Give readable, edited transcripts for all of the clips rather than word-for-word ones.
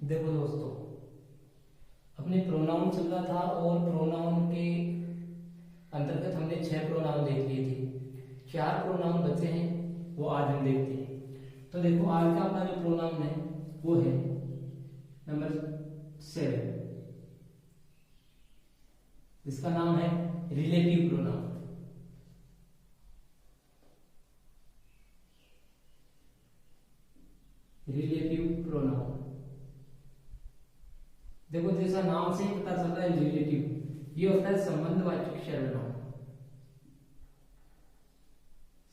देखो दोस्तों, अपने प्रोनाउन चल रहा था और प्रोनाउन के अंतर्गत हमने 6 प्रोनाउन देख लिए थे। 4 प्रोनाउन बचे हैं, वो आज हम देखते हैं। तो देखो, आज का अपना जो प्रोनाउन है वो है नंबर 7, जिसका नाम है रिलेटिव प्रोनाउन। रिलेटिव प्रोनाउन, देखो जैसा नाम से ही पता चल रहा है रिलेटिव, ये होता है संबंधवाचक सर्वनाम।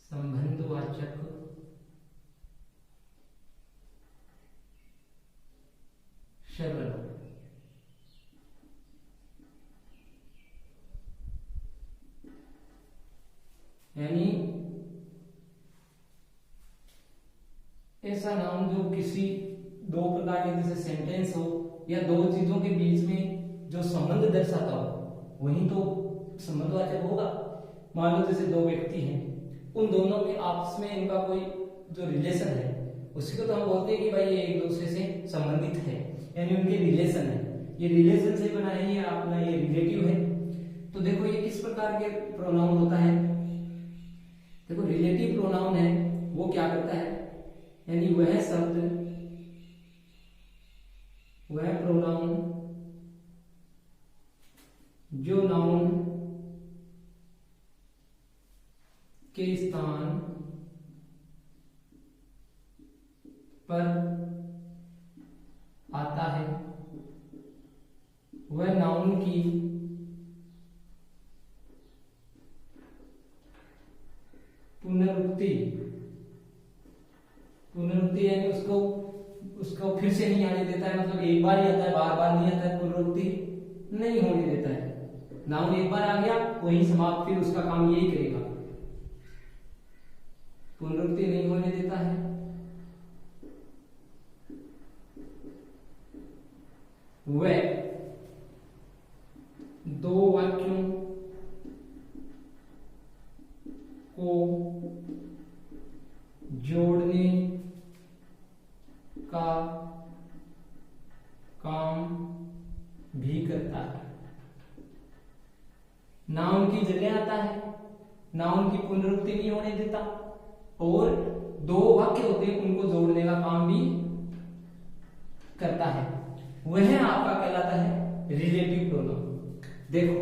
संबंधवाचक सर्वनाम, यानी ऐसा नाम जो किसी दो प्रकार के, जैसे सेंटेंस हो या दो चीजों के बीच में जो संबंध दर्शाता हो, वही तो संबंधवाचक होगा। मान लो जैसे दो व्यक्ति हैं, उन दोनों में आपस में इनका कोई जो रिलेशन है, उसी को तो हम बोलते हैं कि भाई ये एक दूसरे से संबंधित है, यानी उनके रिलेशन है। ये रिलेशन से बना है, ये अपना ये रिलेटिव है। तो देखो ये किस प्रकार के प्रोनाउन होता है। देखो रिलेटिव प्रोनाउन है वो क्या करता है, यानी वह शब्द, वह प्रोनाउन जो नाउन के स्थान पर आता है, वह नाउन की पुनरुक्ति यानी उसको फिर से नहीं आने देता है। मतलब एक बार ही आता है, बार बार नहीं आता है, पुनरुक्ति नहीं होने देता है। नाउन एक बार आ गया, वही समाप्त, फिर उसका काम यही करेगा, पुनरुक्ति नहीं होने देता है। वह दो वाक्यों को जोड़ने का काम भी करता है। नाउन की जगह आता है, नाउन की पुनरुक्ति नहीं होने देता, और दो वाक्य होते हैं उनको जोड़ने का काम भी करता है। वह आपका कहलाता है रिलेटिव प्रोनाउन। देखो,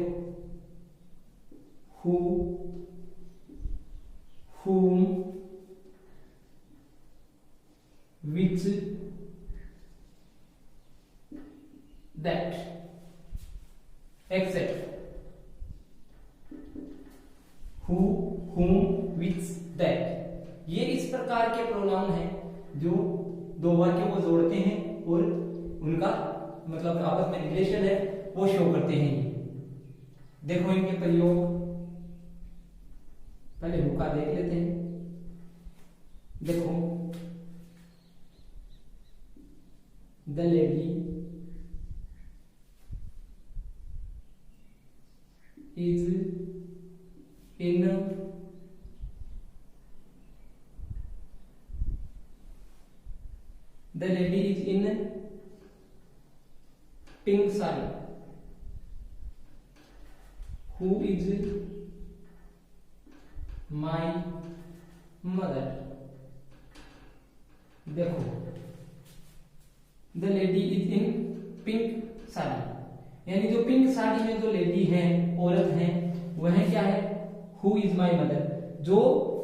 who, whom, which, that, etc. who, whom, which, that, ये इस प्रकार के प्रोनाउन हैं जो दो वाक्यों को जोड़ते हैं और उनका मतलब आपस में रिलेशन है वो शो करते हैं। देखो इनके प्रयोग, पहले हु का देख लेते हैं। देखो, the lady is in the lady is in pink sari. Who is my mother. देखो, the lady is in pink sari, यानी जो पिंक साड़ी में जो लेडी है, औरत है, वह क्या है, हु इज माई मदर, जो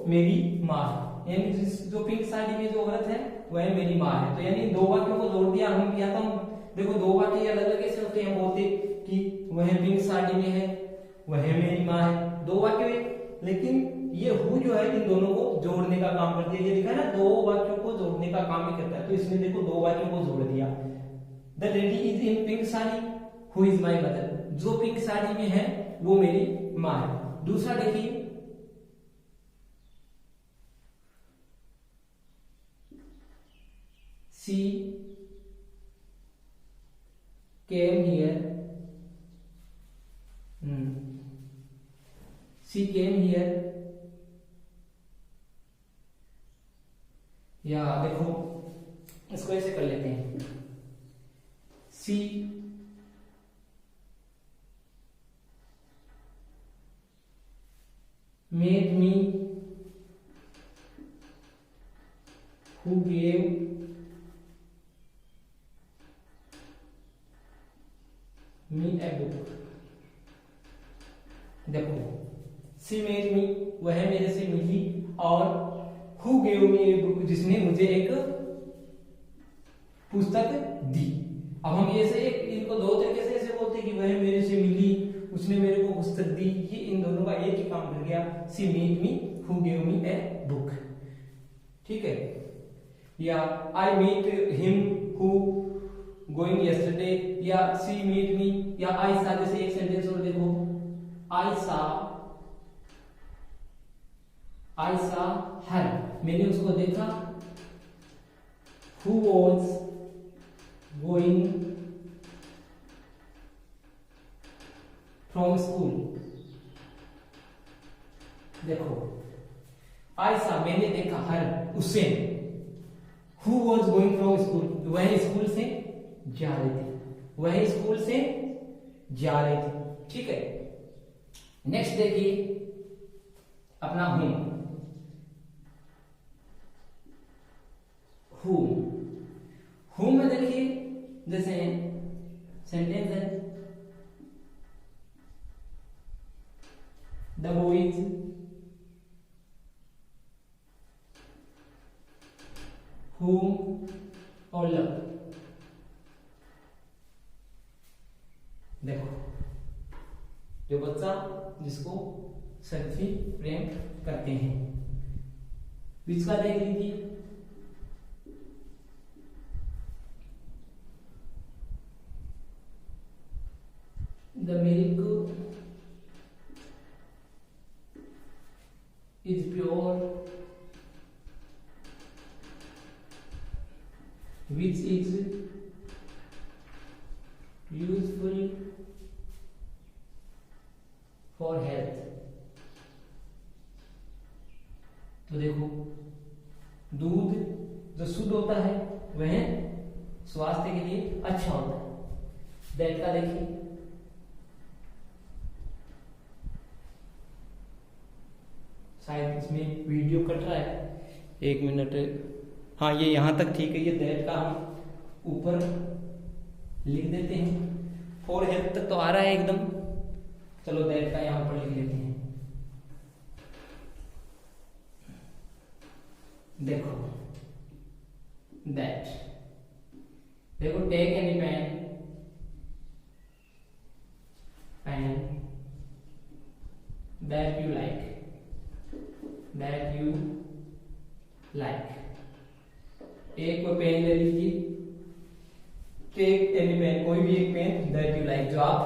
मेरी माँ है। यानी जो पिंक साड़ी में जो औरत है वह मेरी माँ है। तो यानी दो वाक्यों को जोड़ दिया हम किया था। देखो दो वाक्य अलग अलग कैसे होते हैं, बोलते कि वह पिंक साड़ी में है, वह मेरी माँ है, दो वाक्य में, लेकिन ये हु जो है इन दोनों को जोड़ने का काम करती है। ये लिखा है ना, दो वाक्यों को जोड़ने का काम ही करता है। तो इसमें देखो दो वाक्यों को जोड़ दिया, the lady is in pink sari, who is my mother, जो पिंक साड़ी में है वो मेरी माँ है। दूसरा देखिए, she came here, she came here, या देखो इसको ऐसे कर लेते हैं, सी made me, who gave me a book. देखो सी मेड मी वह मेरे से मिली, और who gave me a book जिसने मुझे एक पुस्तक दी। अब हम ये से इनको दो तरीके से ऐसे बोलते हैं कि वह मेरे से मिली, उसने मेरे को पुस्तक दी, ये इन दोनों का एक ही काम कर गया। She made me, who gave me a book, ठीक है। या I meet him who going yesterday, या सी मीट मी, या आई सा। जैसे एक सेंटेंस और देखो, आई सा हर, मैंने उसको देखा। Who was going from school. देखो आई सा मैंने देखा, हर उसे। Who was going from school वह स्कूल से जा रही थी, वह स्कूल से जा रही थी, ठीक है। नेक्स्ट देखिए अपना हूम में देखिए जैसे सेंटेंस है, द बॉयज whom और लव। देखो जो बच्चा जिसको सच्ची प्रेम करते हैं, बीच का देख लीजिए, the milk is pure which is useful for health। तो देखो दूध जो शुद्ध होता है वह स्वास्थ्य के लिए अच्छा होता है। दैट का देखिए, शायद इसमें वीडियो कट रहा है, 1 मिनट। हाँ ये यहां तक ठीक है, ये दैट का हम ऊपर लिख देते हैं, फॉर हेल्थ तक तो आ रहा है एकदम। चलो दैट का यहां पर लिख लेते हैं। देखो दैट, देखो take any pen that you like. एक पेन ले लीजिए, टेक एनी पेन, कोई भी एक पेन, दैट यू लाइक जो आप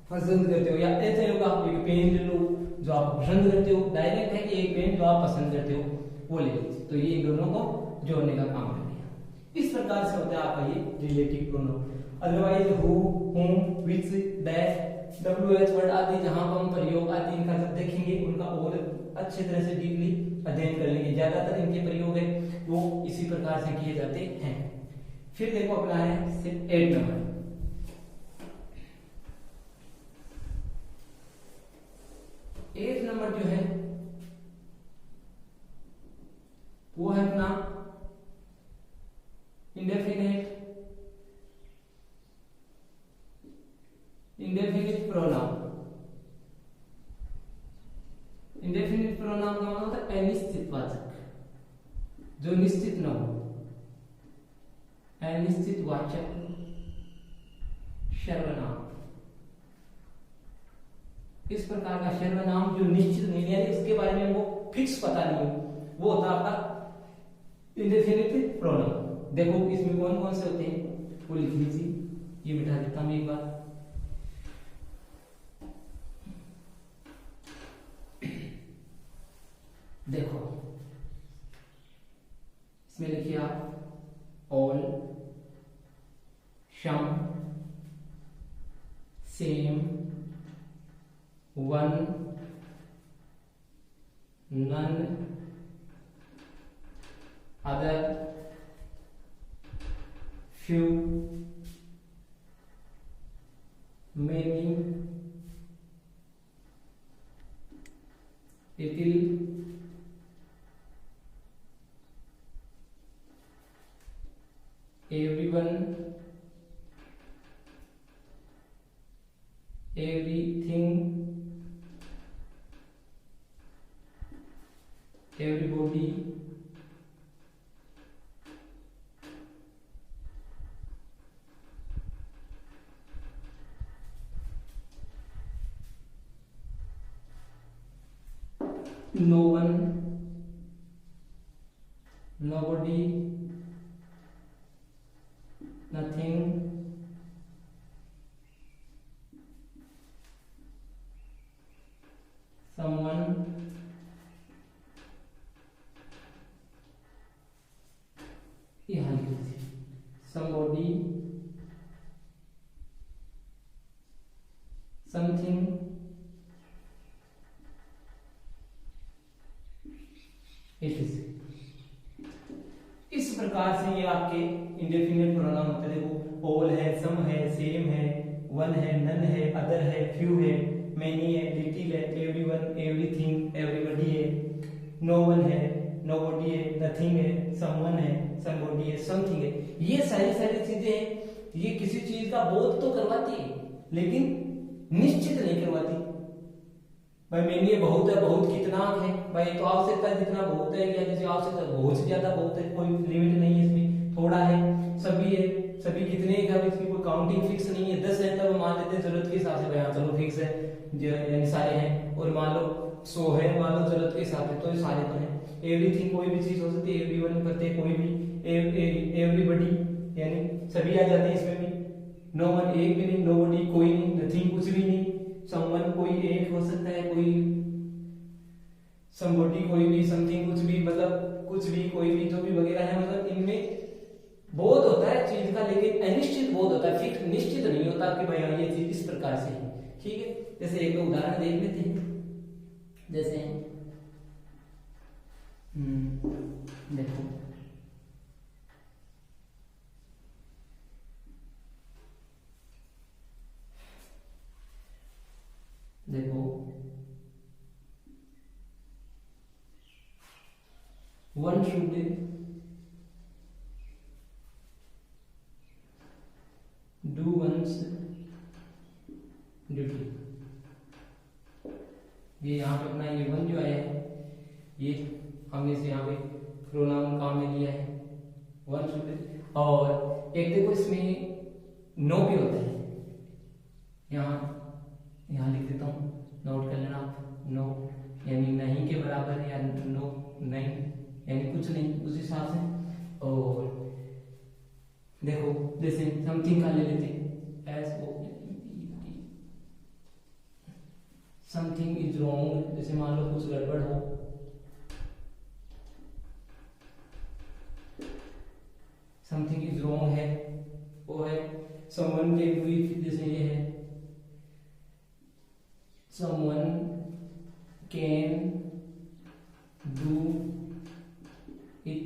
पसंद करते हो, या ऐसे होगा एक पेन ले लो जो आप पसंद करते हो। डायरेक्ट है कि एक पेन जो आप पसंद करते हो वो ले लीजिए, तो ये दोनों को जोड़ने का काम कर दिया। इस प्रकार से होता है आपका ये रिलेटिव प्रोनाउन। अदरवाइज हु, हुम, विच, दैट, WH वर्ड आदि जहां पर हम प्रयोग आदि इनका जब देखेंगे उनका और अच्छे तरह से डीपली अध्ययन कर लेंगे। ज्यादातर इनके प्रयोग है वो इसी प्रकार से किए जाते हैं। फिर देखो अपना है 8 नंबर। 8 नंबर जो है वो है अपना इंडेफिनिट प्रोनाउन। इंडेफिनिट प्रोनाउन का मतलब होता है अनिश्चित वाचक, जो निश्चित न हो। अनिश्चित वाचक सर्वनाम, इस प्रकार का सर्वनाम जो निश्चित नहीं है, इसके बारे में वो फिक्स पता नहीं हो, वो होता है आपका इंडेफिनिट प्रोनाउन। देखो इसमें कौन कौन से होते हैं वो लिख लीजिए, ये बिठा देता हूं एक बार। देखो इसमें लिखिए आप all, some, same, one, none, other, few, everyone, everything, everybody, no one, nobody, nothing, someone, यहाँ लिख दीजिए somebody, something, etc. इस प्रकार से ये आपके इंडेफिनिट प्रोनाउन होते हैं। देखो ऑल है, सम है, सेम है, वन है, नन है, अदर है, फ्यू है, मैनी है, लिटिल है, एवरीवन, एवरीथिंग, एवरीबॉडी है, नो वन है, नोबॉडी है, नथिंग है, समवन है, समबॉडी है, समथिंग है। ये सारी चीजें हैं, ये किसी चीज का बोध तो करवाती है लेकिन निश्चित नहीं करवाती। भाई मैंने बहुत है, बहुत कितना है, भाई तो आवश्यकता जितना बहुत है, या जैसे आवश्यकता बहुत से ज्यादा बहुत है, कोई लिमिट नहीं है इसमें, थोड़ा है, सभी है, सभी कितने का इसकी कोई काउंटिंग फिक्स नहीं है। 10 है तब मान लेते हैं जरूरत के हिसाब से, भाई हाँ चलो फिक्स है, यानी सारे हैं। और मान लो 100 है, मान लो जरूरत के हिसाब से, तो ये सारे तो हैं। एवरीथिंग कोई भी चीज हो सकती है, एवरीवन प्रत्येक कोई भी, एवरीबॉडी यानी सभी आ जाते हैं इसमें भी। नो वन एक भी नहीं, नोबॉडी कोई नहीं, नथिंग कुछ भी नहीं, समवन कोई एक हो सकता है, कोई समबॉडी कोई भी, समथिंग कुछ भी, मतलब कुछ भी, कोई भी, जो भी वगैरह है। मतलब इनमें बोध होता है चीज का, लेकिन अनिश्चित बोध होता है, फिक्स निश्चित नहीं होता कि भाई ये चीज इस प्रकार से है। ठीक है, जैसे एक दो उदाहरण देख लेते हैं। जैसे देखो देखो one should do one's duty। ये यहाँ पे अपना ये वन जो आया है, ये हमने से यहाँ पे प्रोनाउन काम में लिया है, वन शुड। और एक देखो इसमें नो भी होता है, यहाँ लिख देता हूँ, नोट कर लेना आप। नो यानी नहीं के बराबर, या नो नहीं यानी कुछ नहीं, उस हिसाब से। और देखो जैसे समथिंग का ले लेते हैं, S O something is wrong, जैसे मान लो कुछ गड़बड़ हो, समथिंग इज रॉन्ग है, वो है समवन कैन डू इट, जैसे ये है someone can do it।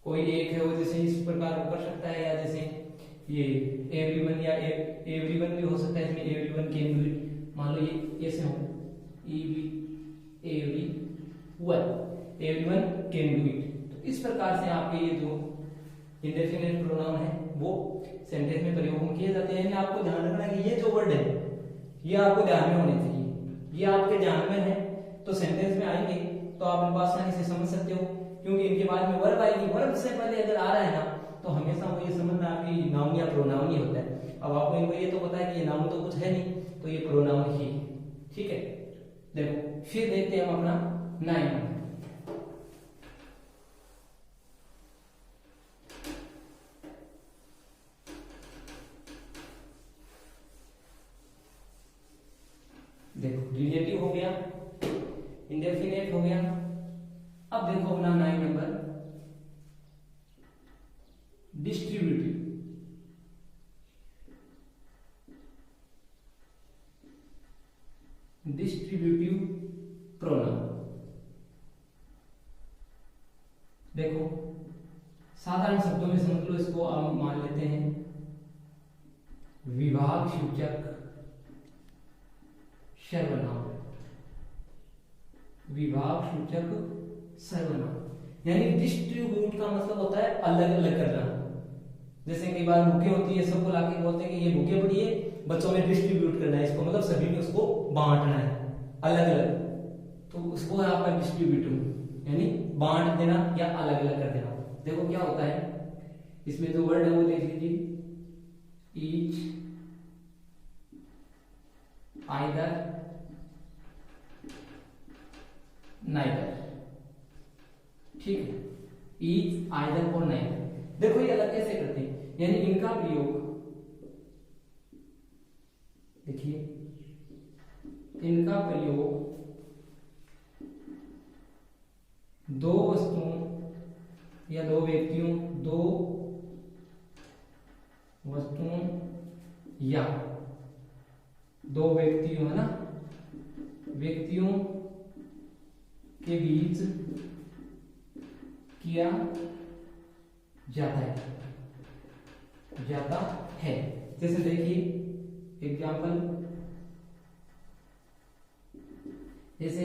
कोई एक है वो जैसे इस प्रकार वो कर सकता है, या जैसे ये एवरीवन, या एवरीवन भी हो सकता है, इसमें एवरीवन कैन डू इट। मान लो ये ऐसे हो, एवरीवन कैन डू इट। तो इस प्रकार से आपके ये जो इंडेफिनिट प्रोनाउन है वो सेंटेंस में प्रयोग किए जाते हैं। आपको ध्यान रखना है कि ये जो वर्ड है ये आपको ध्यान में होने चाहिए। ये आपके ध्यान में है तो सेंटेंस में आएंगे तो आप इनको आसानी से समझ सकते हो, क्योंकि इनके बाद में वर्ब आएगी। वर्ब से पहले अगर आ रहा है ना तो हमेशा वो ये समझना आपकी नाउन या प्रोनाउन ही होता है। अब आपको इनको ये तो पता है कि ये नाउन तो कुछ है नहीं, तो ये प्रोनाउन ही। ठीक है, देखो फिर देखते हैं हम अपना 9। देखो रिलेटिव हो गया, इंडेफिनेट हो गया। अब देखो अपना 9 नंबर डिस्ट्रीब्यूटिव। Distributive pronoun. देखो साधारण शब्दों में समझ लो इसको, आप मान लेते हैं विभाग सूचक सर्वनाम। विभाग सूचक सर्वनाम यानी डिस्ट्रीब्यूट का मतलब होता है अलग अलग करना। जैसे कई बार बुकें होती है, सबको लाके बोलते हैं कि ये बुकें पड़ी है, बच्चों में डिस्ट्रीब्यूट करना है इसको, मतलब सभी में उसको बांटना है अलग अलग, तो उसको है आपका डिस्ट्रीब्यूटिव, यानी बांट देना या अलग अलग कर देना। देखो क्या होता है इसमें, जो वर्ड है वो लिख लीजिए, ईच, आइदर, नाइदर, ठीक है, ईच, आइदर और नाइदर। देखो ये अलग कैसे करते हैं, यानी इनका प्रयोग, देखिए इनका प्रयोग दो वस्तुओं या दो व्यक्तियों, दो वस्तुओं या दो व्यक्तियों, है ना, व्यक्तियों के बीच किया जाता है। जैसे देखिए एग्जाम्पल, जैसे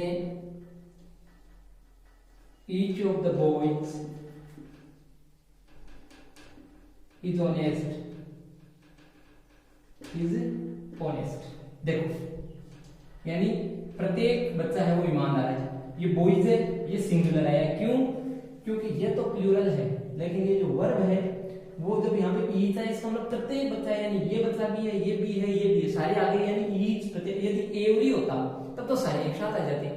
each of the boys is honest। देखो यानी प्रत्येक बच्चा है वो ईमानदार है। ये बॉयज है, ये सिंगुलर है, क्यों? क्योंकि ये तो प्लूरल है, लेकिन ये जो वर्ब है वो जब यहाँ पे ईच है, इसका मतलब प्रत्येक बच्चा है, यानी ये बच्चा भी है, ये भी है, ये भी है, सारे आ गए, यानी ईच प्रत्येक। यदि एवरी होता तब तो सारे एक साथ आ जाते,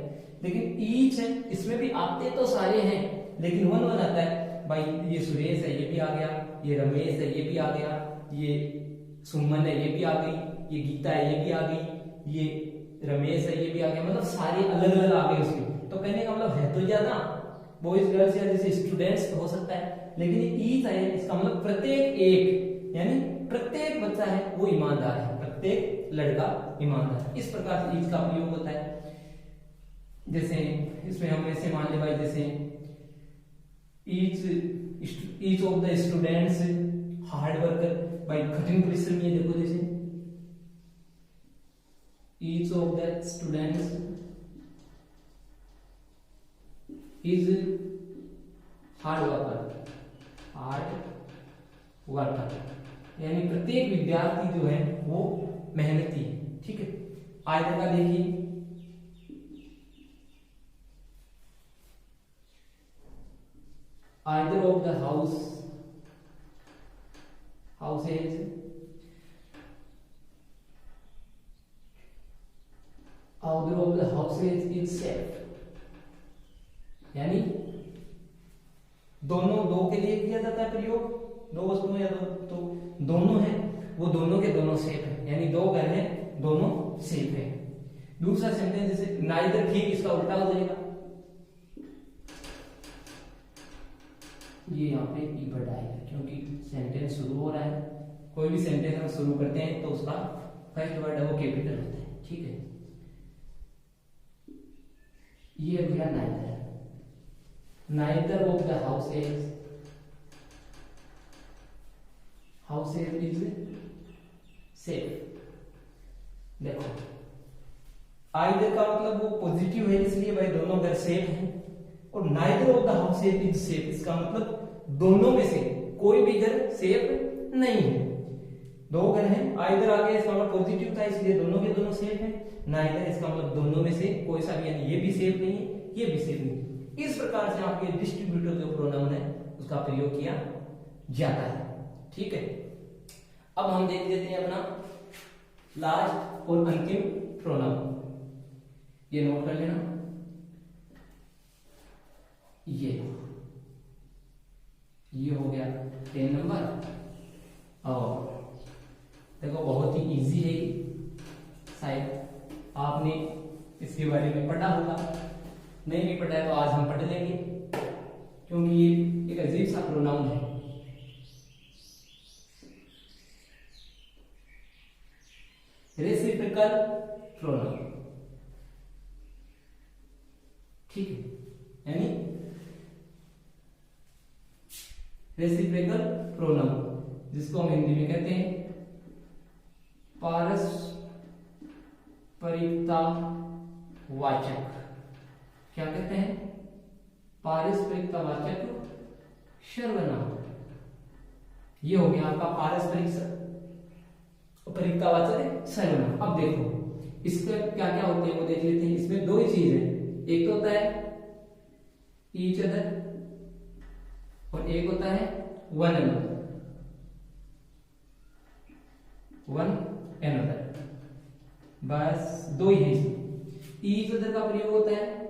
लेकिन ईच है, इसमें भी आते तो सारे हैं, लेकिन वन वन आता है। भाई ये सुरेश है, ये भी आ गया, ये रमेश है, ये भी आ गया, ये सुमन है, ये भी आ गई, ये गीता है, ये भी आ गई, ये रमेश है, ये भी आ गया, मतलब सारे अलग अलग आ गए उसमें। तो कहने का मतलब है तो ज्यादा बॉयज गर्ल्स या जैसे स्टूडेंट्स हो सकता है, लेकिन ये ईच है, इसका मतलब प्रत्येक एक, यानी प्रत्येक बच्चा है वो ईमानदार है, प्रत्येक लड़का ईमानदार है। इस प्रकार से ईच का प्रयोग होता है। जैसे इसमें हम ऐसे मान ले भाई, जैसे each of the students hard worker, भाई कठिन परिश्रमी है। देखो जैसे each of the students is hard worker, यानी प्रत्येक विद्यार्थी जो है वो मेहनती है, ठीक है। आइदर का देखिए, either of the houses is safe, यानी दोनों, दो के लिए किया जाता है प्रयोग, दो वस्तुएं या दो, तो दोनों है वो दोनों के दोनों सेफ है, यानी दो घर है दोनों सेफ है। दूसरा सेंटेंस जैसे नाइदर, ठीक इसका उल्टा हो जाएगा, ये यहाँ पे ई बड़ा है क्योंकि सेंटेंस शुरू हो रहा है। कोई भी सेंटेंस हम शुरू करते हैं तो उसका फर्स्ट वर्ड है वो कैपिटल होता है, ठीक है। ये भैया neither of the houses is safe. देखो आइदर का मतलब वो पॉजिटिव है, इसलिए भाई दोनों घर सेफ हैं, और neither of the houses is safe इसका मतलब दोनों में से कोई भी घर सेफ नहीं है। दो घर हैं, आइदर आगे इसका मतलब पॉजिटिव था इसलिए दोनों के दोनों सेफ हैं, नाइदर इसका मतलब दोनों में से कोई सा भी, यानी ये भी सेफ नहीं है, ये भी सेफ नहीं है। इस प्रकार से आपके डिस्ट्रीब्यूटिव जो प्रोनाउन है उसका प्रयोग किया जाता है, ठीक है। अब हम देख लेते हैं अपना लास्ट और अंतिम प्रोनाउन, ये नोट कर लेना, ये हो गया 10 नंबर। और देखो बहुत ही इजी है, शायद आपने इसके बारे में पढ़ा होगा, नहीं भी पढ़ा है तो आज हम पढ़ लेंगे, क्योंकि ये एक अजीब सा प्रोनाउन है। रेसिप्रोकल प्रोनाउन, ठीक है, यानी रेसिप्रोकल प्रोनाउन जिसको हम हिंदी में कहते हैं पारस्परिकता वाचक। क्या कहते हैं? पारस्परिक का वाचक सर्वनाम। ये हो गया आपका पारस्परिक का वाचक सर्वनाम। अब देखो इसका क्या क्या होते हैं वो देख लेते हैं। इसमें दो ही चीज है, एक तो होता है ईच अदर और एक होता है वन अनदर। वन अनदर बस दो ही है इसमें। ईच अदर का प्रयोग होता है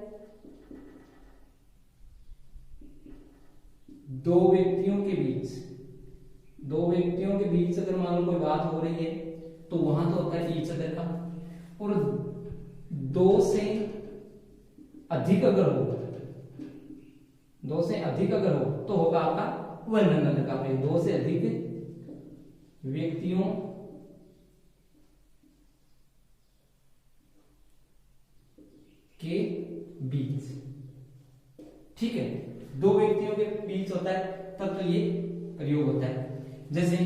दो व्यक्तियों के बीच अगर मान लो कोई बात हो रही है तो वहां तो होता है ईच अदर का। और दो से अधिक अगर हो तो होगा आपका वन अनदर का प्रयोग। दो से अधिक व्यक्तियों के बीच, ठीक है, दो व्यक्तियों के बीच होता है तब तो ये प्रयोग होता है। जैसे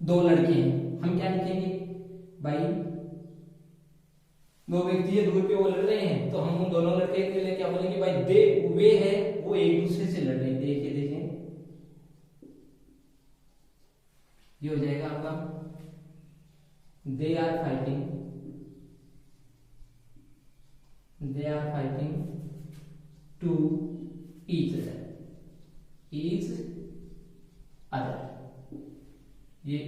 दो लड़के हैं, हम क्या लिखेंगे भाई, दो व्यक्ति दूर पे वो लड़ रहे हैं तो हम उन दोनों लड़के के लिए क्या बोलेंगे भाई, वे है वो एक दूसरे से लड़ रहे हैं। देखिए ये हो जाएगा आपका they are fighting to each other. ये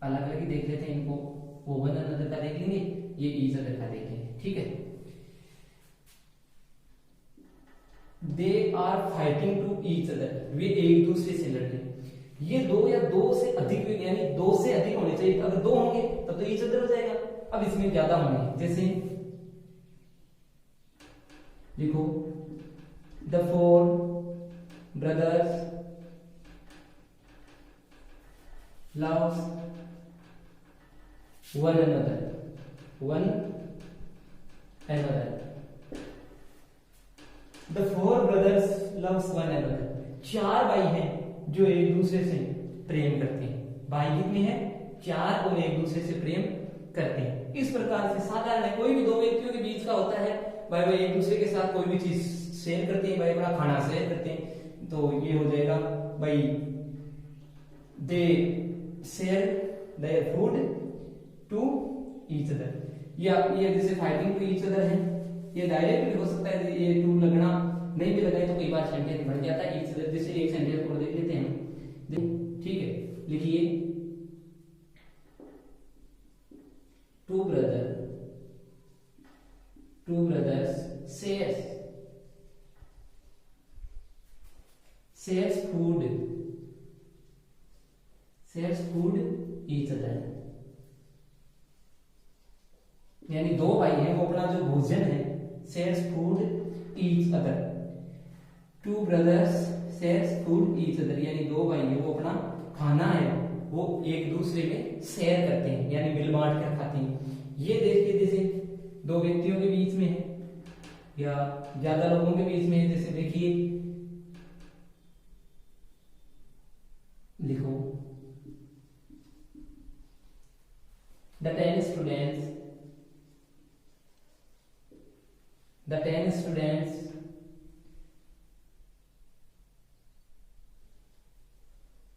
अलग अलग ही देख लेते हैं इनको, वो वन अनदर का देख लेंगे, ये ईच अदर का देखेंगे, ठीक है। They are fighting to each other, वे एक दूसरे से लड़ रहे हैं। ये दो या दो से अधिक, यानी दो से अधिक होने चाहिए। अगर दो होंगे तब तो ईच अदर हो जाएगा। अब इसमें ज्यादा होंगे, जैसे लिखो the four brothers loves one another. The four brothers loves one another. चार भाई हैं जो एक दूसरे से प्रेम करते हैं। भाई कितने हैं? चार, और एक दूसरे से प्रेम करते हैं। इस प्रकार से साधारण है, कोई भी दो व्यक्तियों के बीच का होता है भाई, वो एक दूसरे के साथ कोई भी चीज शेयर करते हैं, भाई अपना खाना शेयर करते हैं, तो ये हो जाएगा भाई they share their food to each other. या ये जैसे फाइटिंग टू ईच अदर है, ये डायरेक्ट भी हो सकता है, ये टू लगना नहीं भी लगाए तो कई बार सेंटेंस बढ़ जाता है ईच अदर। जैसे एक सेंटेंस को देख लेते हैं, ठीक है, लिखिए two brothers shares food each other. यानी दो भाई हैं वो अपना जो भोजन है shares food each other. Two brothers shares food each other, यानी दो भाई है वो अपना खाना है वो एक दूसरे में शेयर करते हैं, यानी मिल बांट कर खाते हैं। ये देखिए जैसे दो व्यक्तियों के बीच में है या ज्यादा लोगों के बीच में है, जैसे देखिए लिखो the 10 students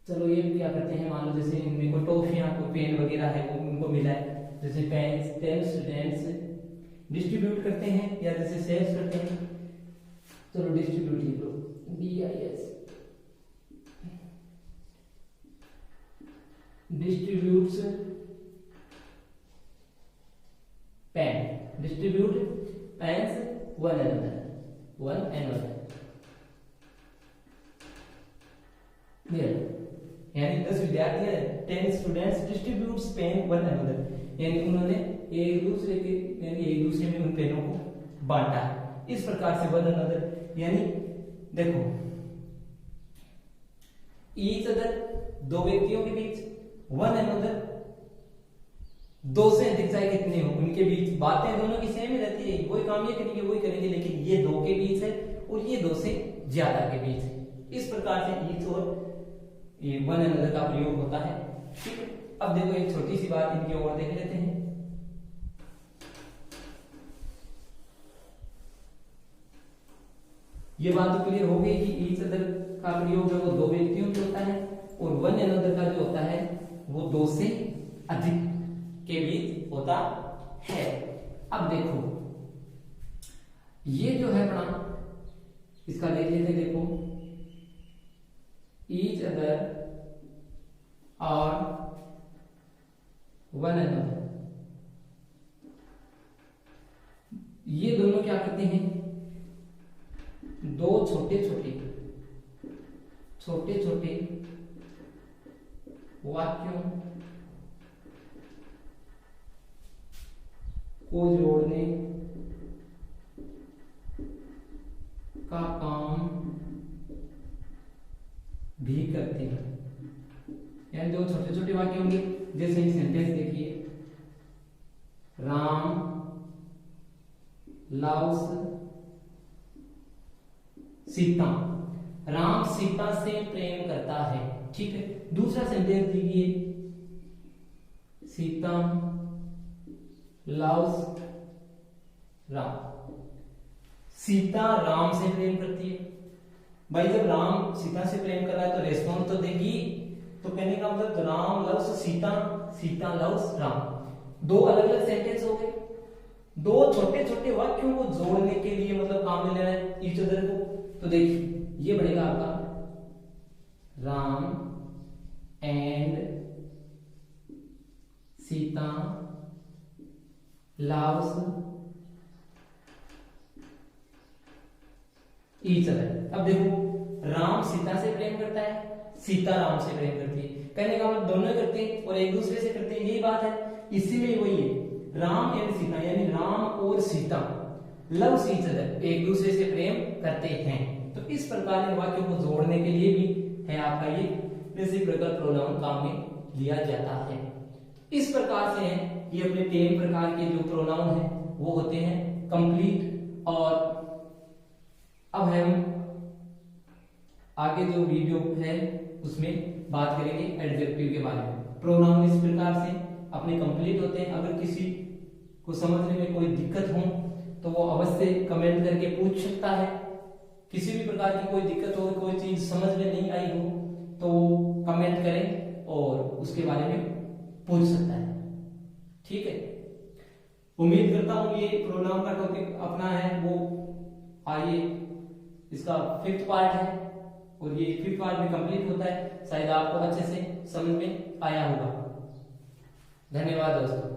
चलो ये क्या करते हैं, मान लो जैसे इनमें कोई टॉफियां कोई पेन वगैरह है वो उनको मिला है, जैसे 10 स्टूडेंट्स डिस्ट्रीब्यूट करते हैं या जैसे शेयर करते हैं। चलो डिस्ट्रीब्यूट लिख लो, DIS distribute pens one another. यानी 10 विद्यार्थी है, 10 students distributes pen one another, यानी उन्होंने एक दूसरे में उन पेनों को बांटा। इस प्रकार से वन अनदर, यानी देखो ईच अदर दो व्यक्तियों के बीच, वन अनदर दो से अधिक चाहे कितने हो उनके बीच, बातें दोनों की सेम ही रहती है, वही काम ये करेंगे वही करेंगे, लेकिन ये दो के बीच है और ये दो से ज्यादा के बीच है। इस प्रकार से ईच और ये वन अनदर का प्रयोग होता है, ठीक है। अब देखो एक छोटी सी बात इनकी और देख लेते हैं। ये बात तो क्लियर हो गई कि ईच अदर का प्रयोग जो वो दो व्यक्तियों में होता है और वन अनदर का जो होता है वो दो से अधिक के बीच होता है। अब देखो ये जो है अपना इसका देख लेते, देखो ईच अदर और वन अनदर, ये दोनों क्या करते हैं, दो छोटे छोटे वाक्यों को जोड़ने का काम भी करते हैं। यानी जो छोटे छोटे वाक्य होंगे, जैसे ये सेंटेंस देखिए, राम लव्स सीता, राम सीता से प्रेम करता है, ठीक है। दूसरा सेंटेंस देखिए, सीता लव्स राम, सीता राम से प्रेम करती है। भाई जब राम सीता से प्रेम कर रहा है तो रेस्पॉन्स तो देगी, तो कहने का मतलब राम लव्स सीता, सीता लव्स राम। दो अलग अलग सेंटेंस हो गए, दो छोटे छोटे वाक्यों को जोड़ने के लिए मतलब काम में लेना है ईच अदर को। तो देखिए ये बनेगा आपका Ram and Sita loves each other. अब देखो राम सीता से प्रेम करता है, सीता राम से प्रेम करती है, कहने का मतलब दोनों करते हैं और एक दूसरे से करते हैं, यही बात है। इसी में वही है, राम एंड सीता यानी राम और सीता लव्स ईच अदर, एक दूसरे से प्रेम करते हैं। तो इस प्रकार के वाक्यों को जोड़ने के लिए भी है आपका ये रेसिप्रोकल प्रोनाउन काम में लिया जाता है। इस प्रकार से है ये अपने 3 प्रकार के जो प्रोनाउन है वो होते हैं कंप्लीट। और अब हम आगे जो वीडियो है उसमें बात करेंगे एडजेक्टिव के बारे में। प्रोनाउन इस प्रकार से अपने कंप्लीट होते हैं। अगर किसी को समझने में कोई दिक्कत हो तो वो अवश्य कमेंट करके पूछ सकता है। किसी भी प्रकार की कोई दिक्कत हो, कोई चीज समझ में नहीं आई हो तो कमेंट करें और उसके बारे में पूछ सकता है, ठीक है। उम्मीद करता हूं ये प्रोनाउन का टॉपिक अपना है वो आइए इसका 5th पार्ट है और ये 5th पार्ट में कंप्लीट होता है। शायद आपको अच्छे से समझ में आया होगा। धन्यवाद दोस्तों।